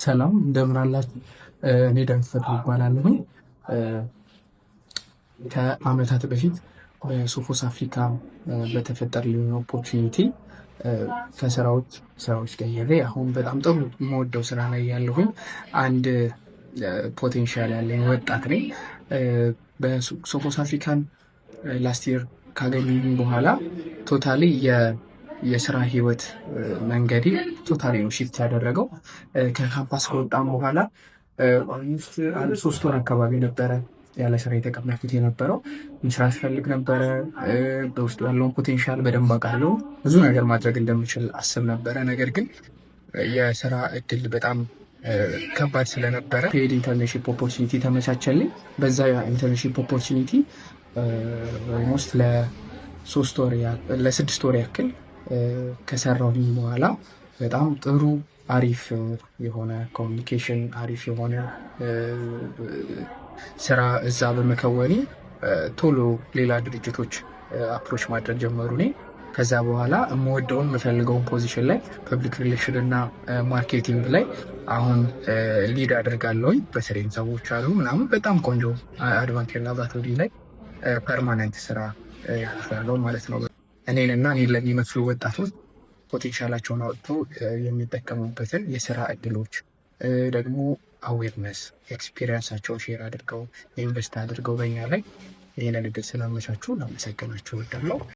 ሰላም እንደምን አላችሁ? እኔ ዳዊት ፈትሉ እባላለሁ። ከአመታት በፊት በሶፎስ አፍሪካ በተፈጠረልኝ ኦፖርቹኒቲ ከስራዎች ቀይሬ አሁን በጣም ጥሩ የምወደው ስራ ላይ ያለሁኝ አንድ ፖቴንሻል ያለኝ ወጣት ነኝ። በሶፎስ አፍሪካን ላስት ይር ካገኘኝ በኋላ ቶታሊ የስራ ህይወት መንገዴ ቶታሊ ነው ሽፍት ያደረገው። ከካምፓስ ከወጣም በኋላ ኦልሞስት 3 ወር አካባቢ ነበረ ያለ ስራ የተቀመጥኩት የነበረው። መስራት ፈልግ ነበረ። በውስጡ ያለውን ፖቴንሻል በደንብ አውቃለሁ። ብዙ ነገር ማድረግ እንደምችል አስብ ነበረ። ነገር ግን የስራ እድል በጣም ከባድ ስለነበረ ፔድ ኢንተርንሺፕ ኦፖርቹኒቲ ተመቻቸልኝ። በዛ ኢንተርንሺፕ ኦፖርቹኒቲ ኦልሞስት ለ6 ወር ያክል ከሰራሁኝ በኋላ በጣም ጥሩ አሪፍ የሆነ ኮሚኒኬሽን አሪፍ የሆነ ስራ እዛ በመከወኔ ቶሎ ሌላ ድርጅቶች አፕሮች ማድረግ ጀመሩ። እኔ ከዛ በኋላ የምወደውን የምፈልገውን ፖዚሽን ላይ ፐብሊክ ሪሌሽን እና ማርኬቲንግ ላይ አሁን ሊድ አደርጋለሁኝ። በስሬን ሰዎች አሉ ምናምን በጣም ቆንጆ አድቫንቴጅ ላብራቶሪ ላይ ፐርማነንት ስራ ያለው ማለት ነው። እኔን ለሚመስሉ ወጣቶች ፖቴንሻላቸውን አውጥቶ የሚጠቀሙበትን የስራ እድሎች ደግሞ አዌርነስ ኤክስፒሪየንሳቸውን ሼር አድርገው ኢንቨስት አድርገው በኛ ላይ ይህንን እድል ስላመቻቹ ላመሰግናቸው እወዳለሁ።